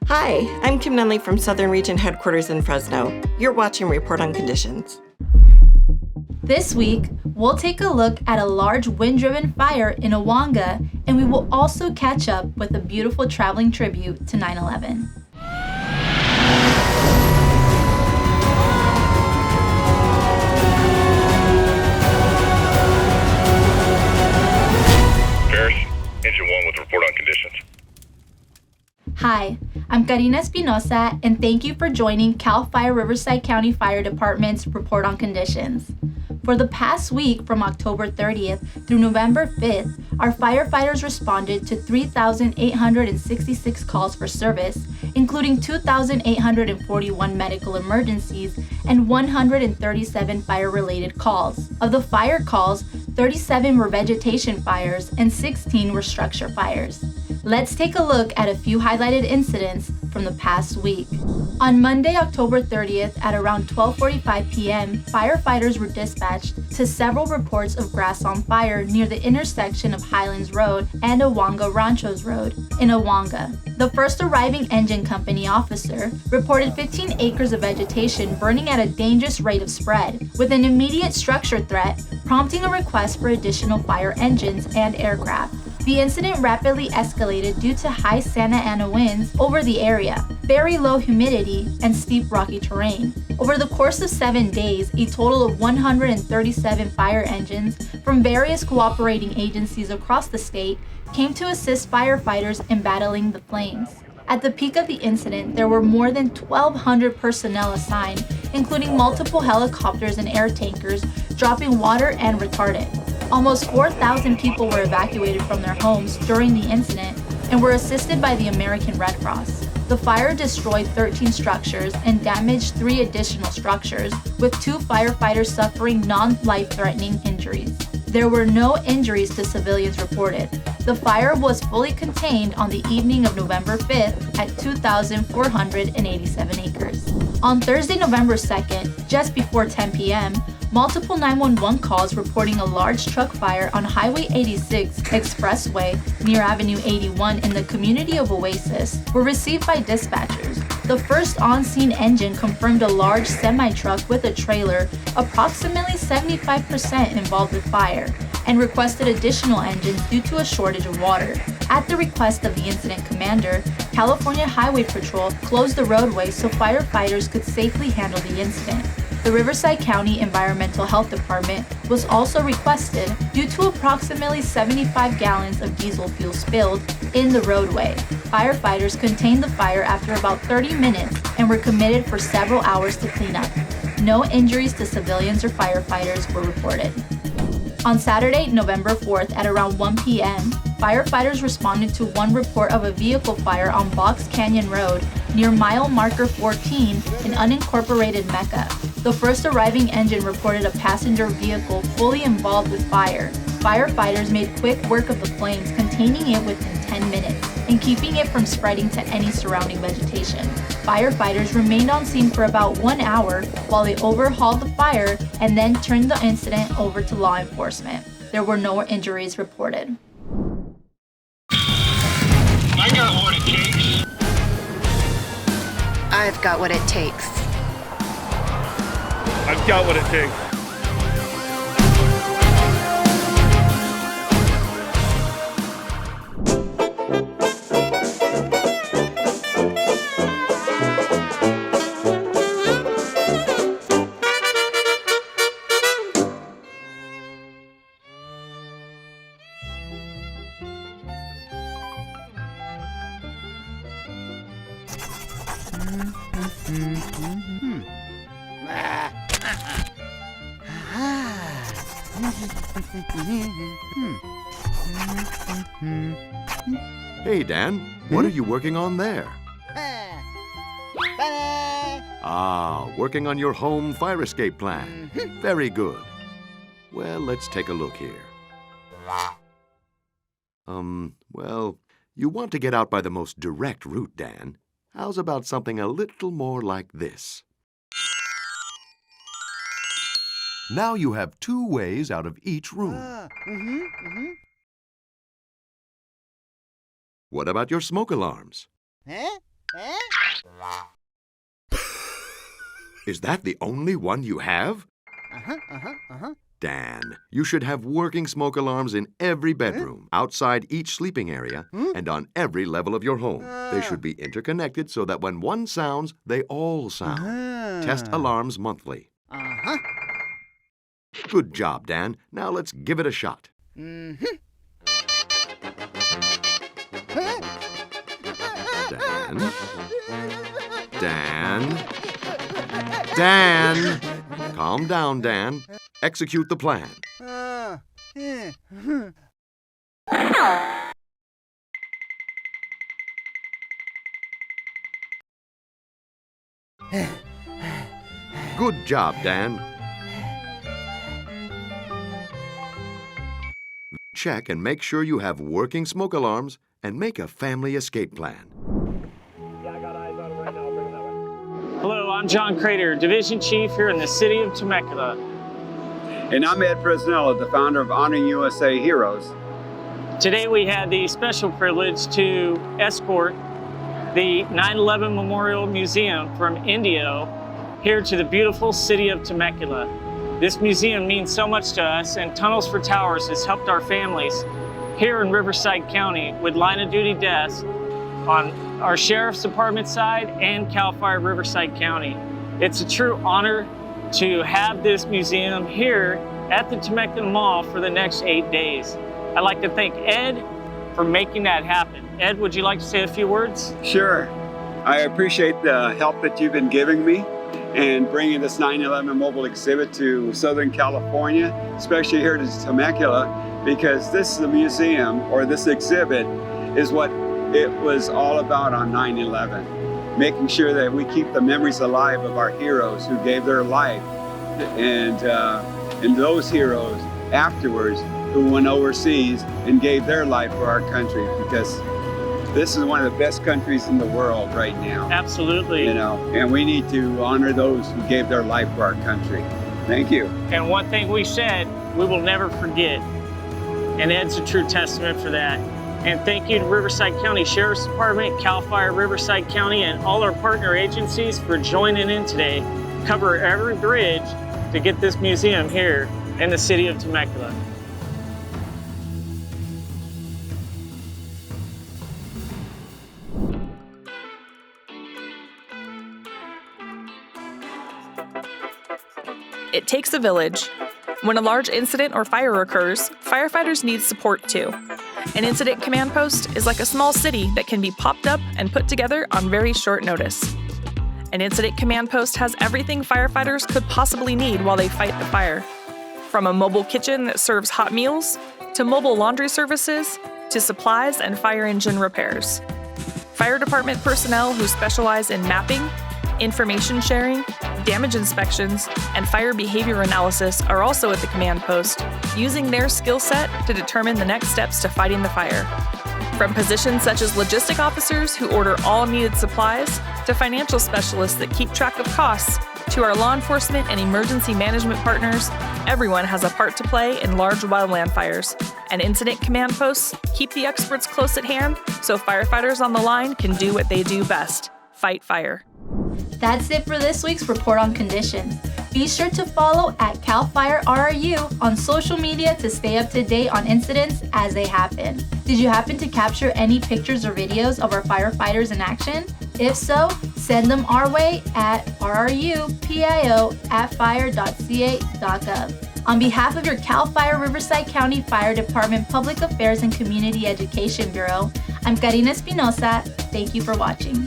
Hi, I'm Kim Nunley from Southern Region Headquarters in Fresno. You're watching Report on Conditions. This week, we'll take a look at a large wind-driven fire in Aguanga, and we will also catch up with a beautiful traveling tribute to 9/11. Engine 1 with report on conditions. Hi, I'm Karina Espinosa, and thank you for joining CAL FIRE Riverside County Fire Department's Report on Conditions. For the past week, from October 30th through November 5th, our firefighters responded to 3,866 calls for service, including 2,841 medical emergencies and 137 fire-related calls. Of the fire calls, 37 were vegetation fires and 16 were structure fires. Let's take a look at a few highlighted incidents from the past week. On Monday, October 30th at around 12:45 p.m., firefighters were dispatched to several reports of grass on fire near the intersection of Highlands Road and Aguanga Ranchos Road in Aguanga. The first arriving engine company officer reported 15 acres of vegetation burning at a dangerous rate of spread, with an immediate structure threat prompting a request for additional fire engines and aircraft. The incident rapidly escalated due to high Santa Ana winds over the area, very low humidity, and steep rocky terrain. Over the course of 7 days, a total of 137 fire engines from various cooperating agencies across the state came to assist firefighters in battling the flames. At the peak of the incident, there were more than 1,200 personnel assigned, including multiple helicopters and air tankers, dropping water and retardant. Almost 4,000 people were evacuated from their homes during the incident and were assisted by the American Red Cross. The fire destroyed 13 structures and damaged 3 additional structures, with 2 firefighters suffering non-life-threatening injuries. There were no injuries to civilians reported. The fire was fully contained on the evening of November 5th at 2,487 acres. On Thursday, November 2nd, just before 10 p.m., multiple 911 calls reporting a large truck fire on Highway 86 Expressway near Avenue 81 in the community of Oasis were received by dispatchers. The first on-scene engine confirmed a large semi-truck with a trailer, approximately 75% involved with fire, and requested additional engines due to a shortage of water. At the request of the incident commander, California Highway Patrol closed the roadway so firefighters could safely handle the incident. The Riverside County Environmental Health Department was also requested due to approximately 75 gallons of diesel fuel spilled in the roadway. Firefighters contained the fire after about 30 minutes and were committed for several hours to clean up. No injuries to civilians or firefighters were reported. On Saturday, November 4th at around 1 p.m., firefighters responded to one report of a vehicle fire on Box Canyon Road near mile marker 14 in unincorporated Mecca. The first arriving engine reported a passenger vehicle fully involved with fire. Firefighters made quick work of the flames, containing it within 10 minutes and keeping it from spreading to any surrounding vegetation. Firefighters remained on scene for about 1 hour while they overhauled the fire and then turned the incident over to law enforcement. There were no injuries reported. I got what it takes. I've got what it takes. I've got what it takes. Hey, Dan, what are you working on there? Ah, working on your home fire escape plan. Very good. Well, let's take a look here. Well, you want to get out by the most direct route, Dan. How's about something a little more like this? Now you have 2 ways out of each room. What about your smoke alarms? Huh? Is that the only one you have? Dan, you should have working smoke alarms in every bedroom, outside each sleeping area, and on every level of your home. They should be interconnected so that when one sounds, they all sound. Test alarms monthly. Good job, Dan. Now let's give it a shot. Dan. Dan. Dan! Calm down, Dan. Execute the plan. Good job, Dan. Check and make sure you have working smoke alarms and make a family escape plan. Hello, I'm John Crater, Division Chief here in the city of Temecula. And I'm Ed Fresnella, the founder of Honoring USA Heroes. Today we had the special privilege to escort the 9/11 Memorial Museum from Indio here to the beautiful city of Temecula. This museum means so much to us, and Tunnels for Towers has helped our families here in Riverside County with line of duty deaths on our Sheriff's Department side and CAL FIRE Riverside County. It's a true honor to have this museum here at the Temecula Mall for the next 8 days. I'd like to thank Ed for making that happen. Ed, would you like to say a few words? Sure. I appreciate the help that you've been giving me and bringing this 9/11 mobile exhibit to Southern California, especially here to Temecula, because this museum, or this exhibit, is what it was all about on 9/11. Making sure that we keep the memories alive of our heroes who gave their life, and those heroes afterwards who went overseas and gave their life for our country, because this is one of the best countries in the world right now. Absolutely. You know, and we need to honor those who gave their life for our country. Thank you. And one thing we said, we will never forget. And Ed's a true testament for that. And thank you to Riverside County Sheriff's Department, CAL FIRE Riverside County, and all our partner agencies for joining in today. Cover every bridge to get this museum here in the city of Temecula. It takes a village. When a large incident or fire occurs, firefighters need support too. An incident command post is like a small city that can be popped up and put together on very short notice. An incident command post has everything firefighters could possibly need while they fight the fire. From a mobile kitchen that serves hot meals, to mobile laundry services, to supplies and fire engine repairs. Fire department personnel who specialize in mapping, information sharing, damage inspections, and fire behavior analysis are also at the command post, using their skill set to determine the next steps to fighting the fire. From positions such as logistic officers who order all needed supplies, to financial specialists that keep track of costs, to our law enforcement and emergency management partners, everyone has a part to play in large wildland fires. And incident command posts keep the experts close at hand so firefighters on the line can do what they do best: fight fire. That's it for this week's Report on Conditions. Be sure to follow at CAL FIRE RRU on social media to stay up to date on incidents as they happen. Did you happen to capture any pictures or videos of our firefighters in action? If so, send them our way at rrupio@fire.ca.gov. On behalf of your CAL FIRE Riverside County Fire Department Public Affairs and Community Education Bureau, I'm Karina Espinosa. Thank you for watching.